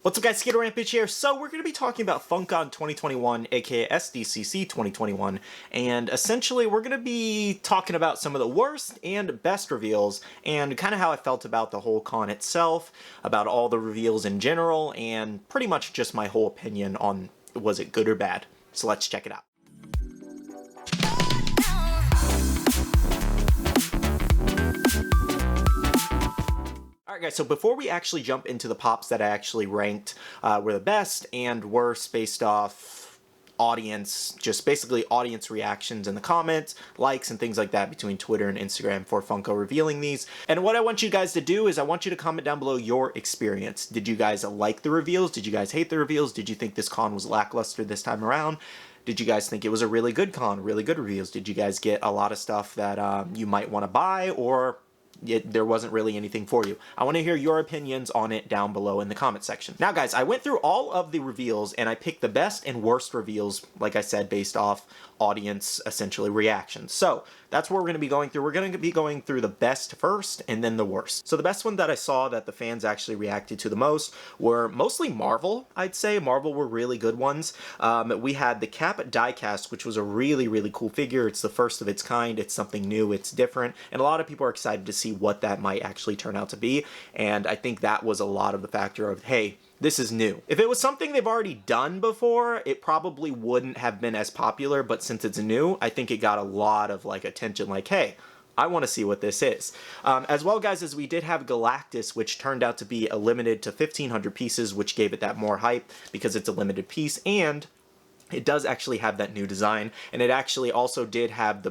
What's up guys, Skittlerampage here. So we're going to be talking about Funkon 2021, aka Sdcc 2021, and essentially we're going to be talking about some of the worst and best reveals, and kind of how I felt about the whole con itself, about all the reveals in general, and pretty much just my whole opinion on was it good or bad. So let's check it out. Alright guys, so before we actually jump into the pops that I actually ranked were the best and worst based off audience, just basically audience reactions in the comments, likes, and things like that between Twitter and Instagram for Funko revealing these. And what I want you guys to do is I want you to comment down below your experience. Did you guys like the reveals? Did you guys hate the reveals? Did you think this con was lackluster this time around? Did you guys think it was a really good con, really good reveals? Did you guys get a lot of stuff that you might want to buy, or there wasn't really anything for you? I want to hear your opinions on it down below in the comment section. Now guys, I went through all of the reveals and I picked the best and worst reveals, like I said, based off audience, essentially, reactions. So that's what we're going to be going through. We're going to be going through the best first and then the worst. So the best one that I saw that the fans actually reacted to the most were mostly Marvel, I'd say. Marvel were really good ones. We had the Cap diecast, which was a really, really cool figure. It's the first of its kind. It's something new. It's different. And a lot of people are excited to see what that might actually turn out to be. And I think that was a lot of the factor of, hey, this is new. If it was something they've already done before, it probably wouldn't have been as popular, but since it's new, I think it got a lot of attention, like, hey, I want to see what this is. As well, guys, as we did have Galactus, which turned out to be a limited to 1,500 pieces, which gave it that more hype because it's a limited piece, and it does actually have that new design, and it actually also did have the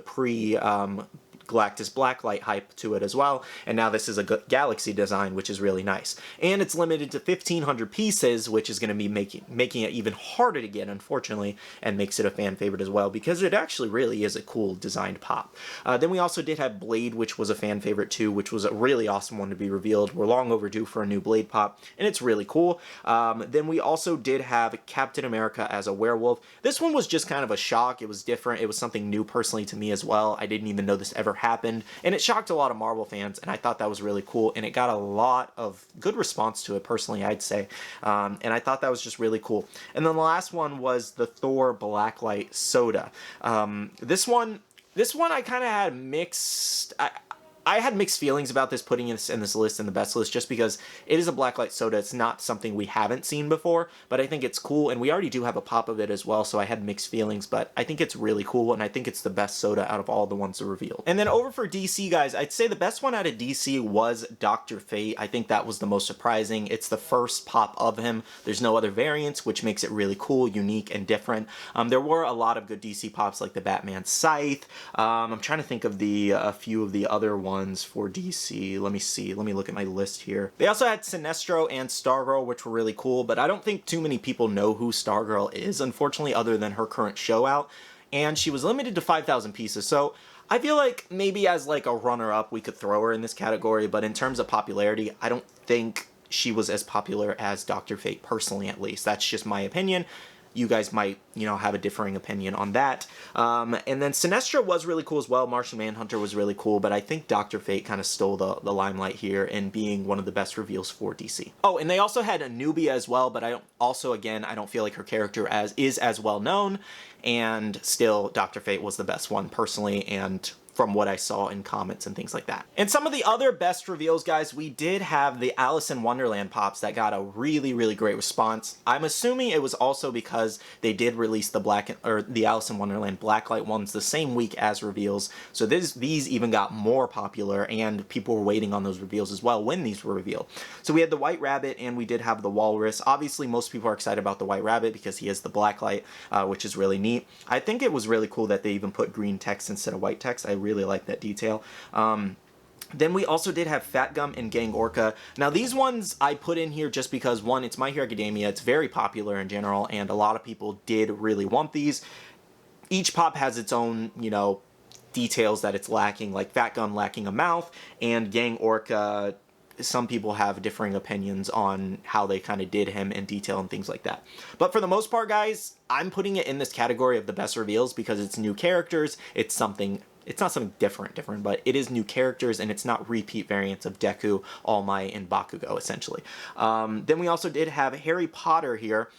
Galactus Blacklight hype to it as well, and now this is a Galaxy design, which is really nice. And it's limited to 1,500 pieces, which is going to be making it even harder to get, unfortunately, and makes it a fan favorite as well, because it actually really is a cool designed pop. Then we also did have Blade, which was a fan favorite too, which was a really awesome one to be revealed. We're long overdue for a new Blade pop, and it's really cool. Then we also did have Captain America as a werewolf. This one was just kind of a shock. It was different. It was something new personally to me as well. I didn't even know this ever happened, and it shocked a lot of Marvel fans, and I thought that was really cool, and it got a lot of good response to it personally, I'd say, and I thought that was just really cool. And then the last one was the Thor Blacklight Soda. This one I kind of had mixed. I had mixed feelings about this, putting this in this list, in the best list, just because it is a blacklight soda. It's not something we haven't seen before, but I think it's cool, and we already do have a pop of it as well, so I had mixed feelings, but I think it's really cool, and I think it's the best soda out of all the ones revealed. And then over for DC, guys, I'd say the best one out of DC was Dr. Fate. I think that was the most surprising. It's the first pop of him. There's no other variants, which makes it really cool, unique, and different. There were a lot of good DC pops, like the Batman Scythe. I'm trying to think of a few of the other ones for DC. Let me see. Let me look at my list here. They also had Sinestro and Stargirl, which were really cool, but I don't think too many people know who Stargirl is, unfortunately, other than her current show out. And she was limited to 5,000 pieces, so I feel like maybe as a runner-up we could throw her in this category, but in terms of popularity, I don't think she was as popular as Dr. Fate, personally at least. That's just my opinion. You guys might, have a differing opinion on that. And then Sinestro was really cool as well. Martian Manhunter was really cool, but I think Dr. Fate kind of stole the limelight here in being one of the best reveals for DC. Oh, and they also had Anubia as well, but I don't feel like her character is as well known, and still Dr. Fate was the best one personally, and from what I saw in comments and things like that. And some of the other best reveals, guys, we did have the Alice in Wonderland pops that got a really, really great response. I'm assuming it was also because they did release the Alice in Wonderland Blacklight ones the same week as reveals, so these even got more popular, and people were waiting on those reveals as well when these were revealed. So we had the White Rabbit, and we did have the Walrus. Obviously, most people are excited about the White Rabbit because he has the Blacklight, which is really neat. I think it was really cool that they even put green text instead of white text. I really like that detail. Then we also did have Fat Gum and Gang Orca. Now these ones I put in here just because, one, it's My Hero Academia, it's very popular in general, and a lot of people did really want these. Each pop has its own, details that it's lacking, like Fat Gum lacking a mouth, and Gang Orca, some people have differing opinions on how they kind of did him in detail and things like that. But for the most part, guys, I'm putting it in this category of the best reveals because it's new characters, it's something it's not something different, but it is new characters, and it's not repeat variants of Deku, All Might, and Bakugo, essentially. Then we also did have Harry Potter here.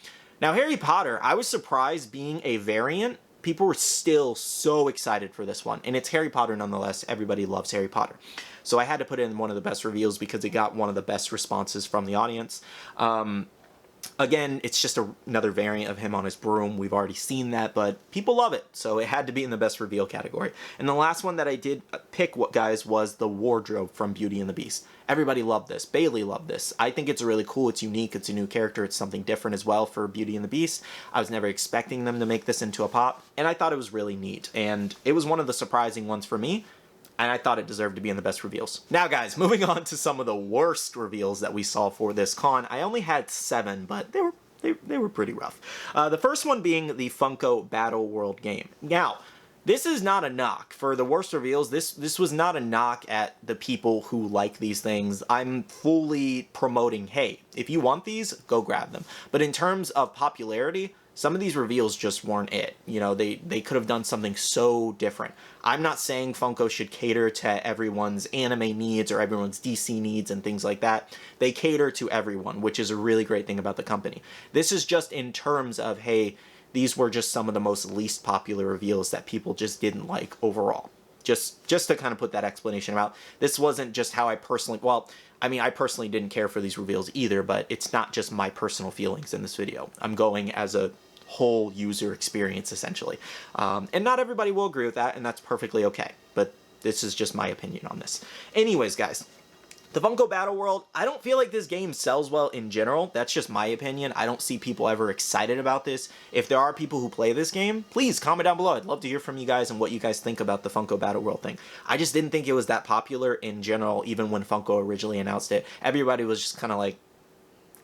Now, Harry Potter, I was surprised being a variant. People were still so excited for this one, and it's Harry Potter nonetheless. Everybody loves Harry Potter. So I had to put in one of the best reveals because it got one of the best responses from the audience. Again, it's just another variant of him on his broom. We've already seen that, but people love it, so it had to be in the best reveal category. And the last one that I did pick, guys, was the wardrobe from Beauty and the Beast. Everybody loved this. Bailey loved this. I think it's really cool. It's unique. It's a new character. It's something different as well for Beauty and the Beast. I was never expecting them to make this into a pop, and I thought it was really neat. And it was one of the surprising ones for me, and I thought it deserved to be in the best reveals. Now, guys, moving on to some of the worst reveals that we saw for this con. I only had 7, but they were pretty rough. The first one being the Funko Battle World game. Now, this is not a knock. For the worst reveals, this was not a knock at the people who like these things. I'm fully promoting, hey, if you want these, go grab them. But in terms of popularity, some of these reveals just weren't it. You know, they could have done something so different. I'm not saying Funko should cater to everyone's anime needs or everyone's DC needs and things like that. They cater to everyone, which is a really great thing about the company. This is just in terms of, hey, these were just some of the most least popular reveals that people just didn't like overall. Just to kind of put that explanation out. This wasn't just how I personally, well, I mean, I personally didn't care for these reveals either, but it's not just my personal feelings in this video. I'm going as a whole user experience, essentially. And not everybody will agree with that, and that's perfectly okay. But this is just my opinion on this. Anyways, guys, the Funko Battle World, I don't feel like this game sells well in general. That's just my opinion. I don't see people ever excited about this. If there are people who play this game, please comment down below. I'd love to hear from you guys and what you guys think about the Funko Battle World thing. I just didn't think it was that popular in general, even when Funko originally announced it. Everybody was just kind of like,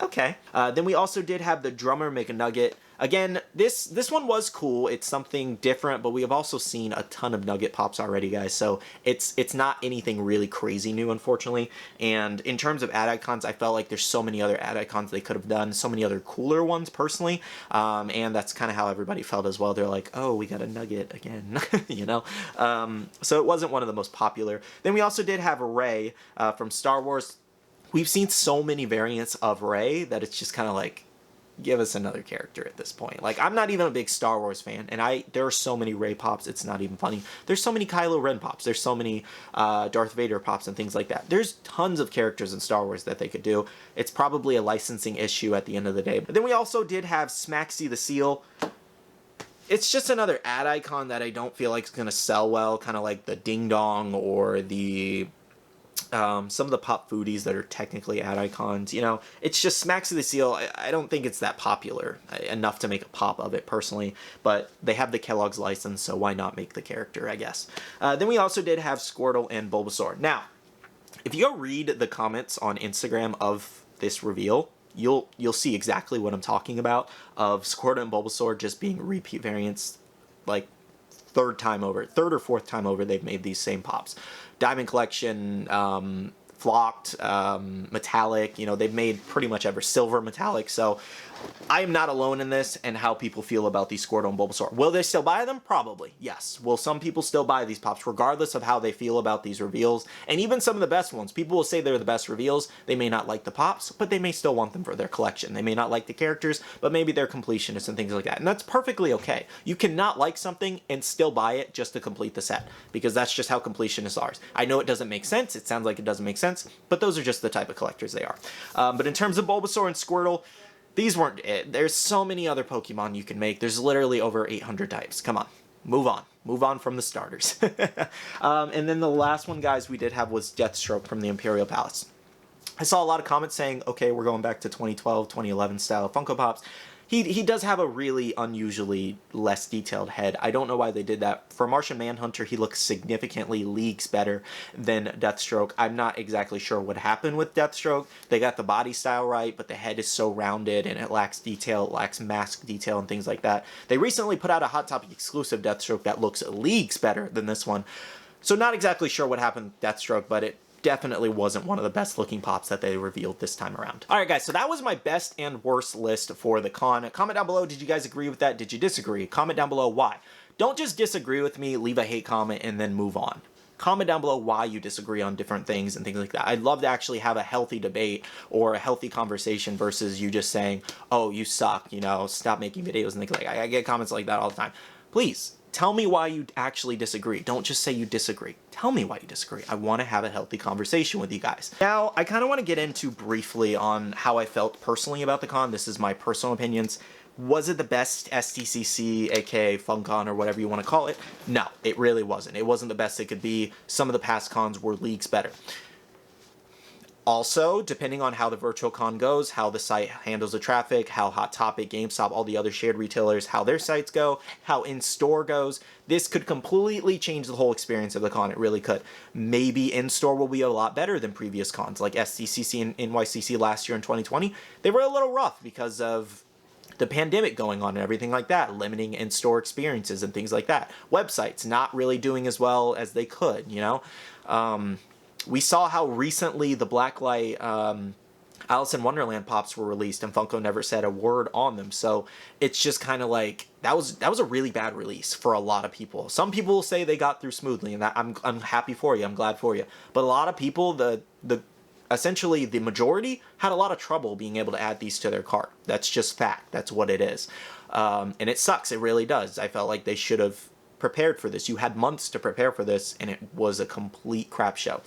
okay. Then we also did have the Drummer McNugget. Again, this one was cool. It's something different, but we have also seen a ton of Nugget Pops already, guys, so it's not anything really crazy new, unfortunately. And in terms of ad icons, I felt like there's so many other ad icons they could have done, so many other cooler ones, personally, and that's kind of how everybody felt as well. They're like, oh, we got a Nugget again, you know? So it wasn't one of the most popular. Then we also did have Rey from Star Wars. We've seen so many variants of Rey that it's just kind of like, give us another character at this point. Like, I'm not even a big Star Wars fan, and there are so many Rey pops, it's not even funny. There's so many Kylo Ren pops, there's so many Darth Vader pops and things like that. There's tons of characters in Star Wars that they could do. It's probably a licensing issue at the end of the day. But then we also did have Smaxy the Seal. It's just another ad icon that I don't feel like is going to sell well, kind of like the Ding Dong or the some of the pop foodies that are technically ad icons. You know, it's just Smacks of the Seal. I don't think it's that popular enough to make a pop of it personally, but they have the Kellogg's license, so why not make the character, I guess. Then we also did have Squirtle and Bulbasaur. Now, if you go read the comments on Instagram of this reveal, you'll see exactly what I'm talking about, of Squirtle and Bulbasaur just being repeat variants, like third or fourth time over they've made these same pops. Diamond Collection, Flocked, Metallic, you know, they've made pretty much ever Silver, Metallic, so I am not alone in this and how people feel about these Squirtle and Bulbasaur. Will they still buy them? Probably, yes. Will some people still buy these pops regardless of how they feel about these reveals? And even some of the best ones, people will say they're the best reveals. They may not like the pops, but they may still want them for their collection. They may not like the characters, but maybe they're completionists and things like that. And that's perfectly okay. You cannot like something and still buy it just to complete the set, because that's just how completionists are. I know it doesn't make sense. It sounds like it doesn't make sense, but those are just the type of collectors they are. But in terms of Bulbasaur and Squirtle, these weren't it. There's so many other Pokemon you can make. There's literally over 800 types. Come on. Move on. Move on from the starters. And then the last one, guys, we did have was Deathstroke from the Imperial Palace. I saw a lot of comments saying, okay, we're going back to 2012, 2011 style Funko Pops. He does have a really unusually less detailed head. I don't know why they did that. For Martian Manhunter, he looks significantly leagues better than Deathstroke. I'm not exactly sure what happened with Deathstroke. They got the body style right, but the head is so rounded and it lacks detail, it lacks mask detail and things like that. They recently put out a Hot Topic exclusive Deathstroke that looks leagues better than this one. So not exactly sure what happened with Deathstroke, but it definitely wasn't one of the best looking pops that they revealed this time around. Alright guys, so that was my best and worst list for the con. Comment down below, did you guys agree with that? Did you disagree? Comment down below why. don't just disagree with me, leave a hate comment, and then move on. Comment down below why you disagree on different things and things like that. I'd love to actually have a healthy debate or a healthy conversation versus you just saying, oh, you suck, you know, stop making videos and things like that. I get comments like that all the time. Please, tell me why you actually disagree. Don't just say you disagree. Tell me why you disagree. I want to have a healthy conversation with you guys. Now, I kind of want to get into briefly on how I felt personally about the con. This is my personal opinions. Was it the best Sdcc, aka Funkon, or whatever you want to call it? No, it really wasn't. It wasn't the best it could be. Some of the past cons were leagues better. Also, depending on how the virtual con goes, how the site handles the traffic, how Hot Topic, GameStop, all the other shared retailers, how their sites go, how in-store goes, this could completely change the whole experience of the con. It really could. Maybe in-store will be a lot better than previous cons, like Sdcc and NYCC last year in 2020. They were a little rough because of the pandemic going on and everything like that, limiting in-store experiences and things like that. Websites not really doing as well as they could, you know? We saw how recently the Blacklight Alice in Wonderland pops were released and Funko never said a word on them. So it's just kind of like, that was a really bad release for a lot of people. Some people will say they got through smoothly, and that I'm happy for you, I'm glad for you. But a lot of people, essentially the majority, had a lot of trouble being able to add these to their cart. That's just fact. That's what it is. And it sucks. It really does. I felt like they should have prepared for this. You had months to prepare for this, and it was a complete crap show.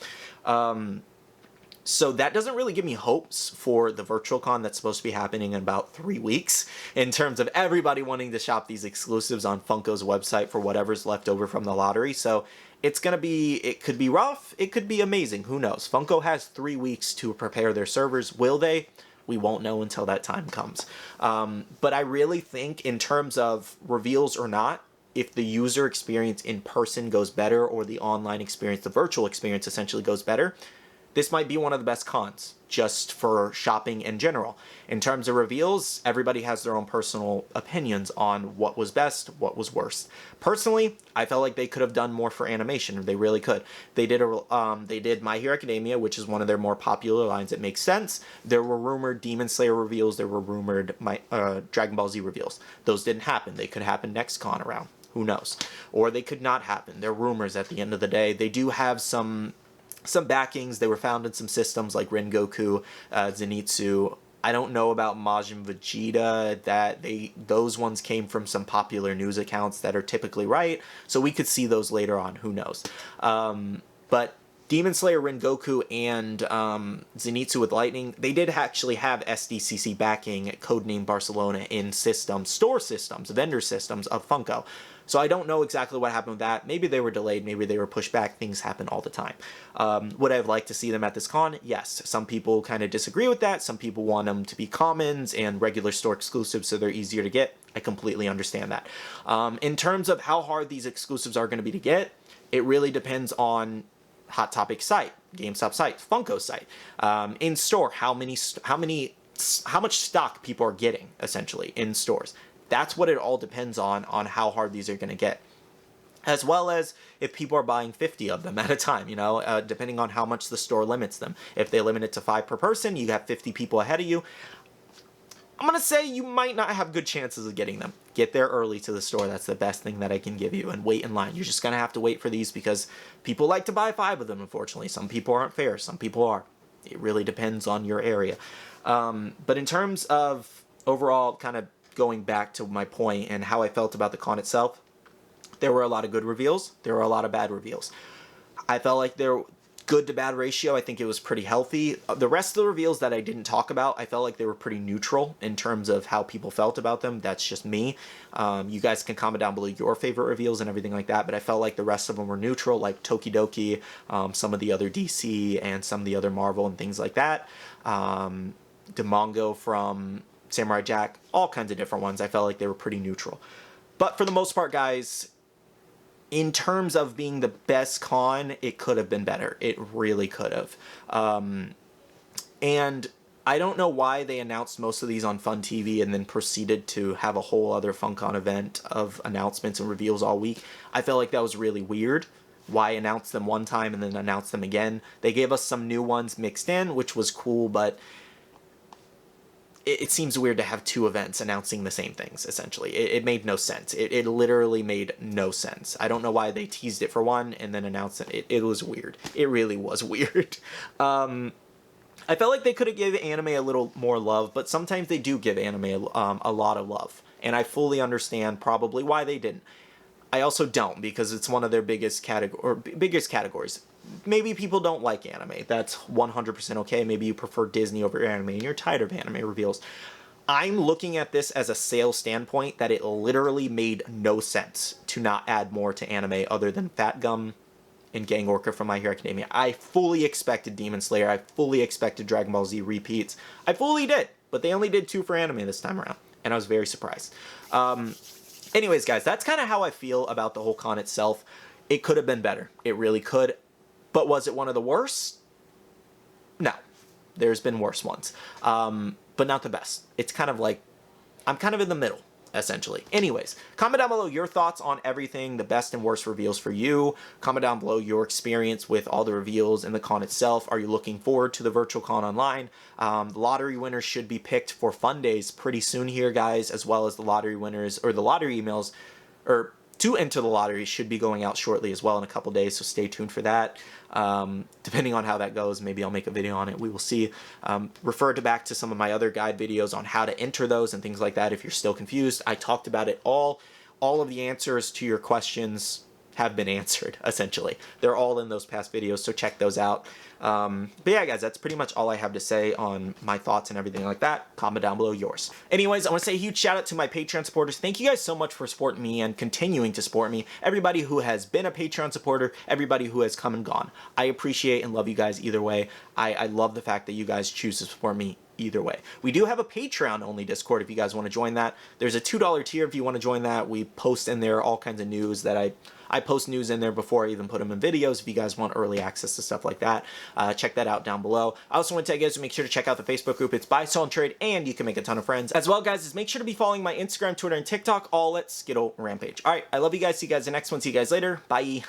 So that doesn't really give me hopes for the virtual con that's supposed to be happening in about 3 weeks, in terms of everybody wanting to shop these exclusives on Funko's website for whatever's left over from the lottery. So it's going to be, it could be rough, it could be amazing, who knows. Funko has 3 weeks to prepare their servers. Will they? We won't know until that time comes. But I really think, in terms of reveals or not, if the user experience in person goes better, or the online experience, the virtual experience essentially goes better, this might be one of the best cons, just for shopping in general. In terms of reveals, everybody has their own personal opinions on what was best, what was worst. Personally, I felt like they could have done more for animation. They really could. They did My Hero Academia, which is one of their more popular lines. It makes sense. There were rumored Demon Slayer reveals. There were rumored Dragon Ball Z reveals. Those didn't happen. They could happen next con around. Who knows? Or they could not happen. They're rumors at the end of the day. They do have some backings. They were found in some systems like Rengoku, Zenitsu. I don't know about Majin Vegeta. Those ones came from some popular news accounts that are typically right, so we could see those later on. Who knows? But Demon Slayer, Rengoku, and Zenitsu with Lightning, they did actually have Sdcc backing, codename Barcelona, in store systems, vendor systems of Funko. So I don't know exactly what happened with that. Maybe they were delayed, maybe they were pushed back. Things happen all the time. Would I have liked to see them at this con? Yes. Some people kind of disagree with that. Some people want them to be commons and regular store exclusives so they're easier to get. I completely understand that. In terms of how hard these exclusives are going to be to get, it really depends on Hot Topic site, GameStop site, Funko site, in store, how much stock people are getting essentially in stores. That's what it all depends on how hard these are going to get. As well as if people are buying 50 of them at a time, you know, depending on how much the store limits them. If they limit it to 5 per person, you have 50 people ahead of you. I'm going to say you might not have good chances of getting them. Get there early to the store. That's the best thing that I can give you. And wait in line. You're just going to have to wait for these because people like to buy 5 of them, unfortunately. Some people aren't fair. Some people are. It really depends on your area. But in terms of overall kind of going back to my point and how I felt about the con itself, there were a lot of good reveals. There were a lot of bad reveals. I felt like there good to bad ratio. I think it was pretty healthy. The rest of the reveals that I didn't talk about, I felt like they were pretty neutral in terms of how people felt about them. That's just me. You guys can comment down below your favorite reveals and everything like that, but I felt like the rest of them were neutral, like Tokidoki, some of the other DC, and some of the other Marvel and things like that. Demongo from Samurai Jack, all kinds of different ones. I felt like they were pretty neutral. But for the most part, guys, in terms of being the best con, it could have been better. It really could have. And I don't know why they announced most of these on Fun TV and then proceeded to have a whole other Funkon event of announcements and reveals all week. I felt like that was really weird. Why announce them one time and then announce them again? They gave us some new ones mixed in, which was cool, but it seems weird to have 2 events announcing the same things, essentially. It made no sense. It literally made no sense. I don't know why they teased it for one and then announced it. It was weird. It really was weird. I felt like they could have given anime a little more love, but sometimes they do give anime a lot of love. And I fully understand probably why they didn't. I also don't, because it's one of their biggest categories. Maybe people don't like anime. That's 100% okay. Maybe you prefer Disney over anime and you're tired of anime reveals. I'm looking at this as a sales standpoint that it literally made no sense to not add more to anime other than Fat Gum and Gang Orca from My Hero Academia. I fully expected Demon Slayer. I fully expected Dragon Ball Z repeats. I fully did, but they only did 2 for anime this time around, and I was very surprised. Anyways, guys, that's kind of how I feel about the whole con itself. It could have been better. It really could. But was it one of the worst? No. There's been worse ones. But not the best. It's kind of like, I'm kind of in the middle, essentially. Anyways, comment down below your thoughts on everything, the best and worst reveals for you. Comment down below your experience with all the reveals and the con itself. Are you looking forward to the virtual con online? The lottery winners should be picked for fun days pretty soon here, guys, as well as the lottery winners, or the lottery emails, or to enter the lottery should be going out shortly as well in a couple days, so stay tuned for that. Depending on how that goes, maybe I'll make a video on it. We will see. Refer back to some of my other guide videos on how to enter those and things like that if you're still confused. I talked about it all. All of the answers to your questions have been answered, essentially. They're all in those past videos, so check those out. But yeah, guys, that's pretty much all I have to say on my thoughts and everything like that. Comment down below yours. Anyways, I want to say a huge shout out to my Patreon supporters. Thank you guys so much for supporting me and continuing to support me. Everybody who has been a Patreon supporter, everybody who has come and gone. I appreciate and love you guys either way. I love the fact that you guys choose to support me either way. We do have a Patreon only Discord if you guys want to join that. There's a $2 tier if you want to join that. We post in there all kinds of news that I post news in there before I even put them in videos if you guys want early access to stuff like that. Check that out down below. I also want to tell you guys to make sure to check out the Facebook group. It's Buy, Sell, and Trade, and you can make a ton of friends. As well, guys, is make sure to be following my Instagram, Twitter, and TikTok, all at Skittlerampage. All right, I love you guys. See you guys in the next one. See you guys later. Bye.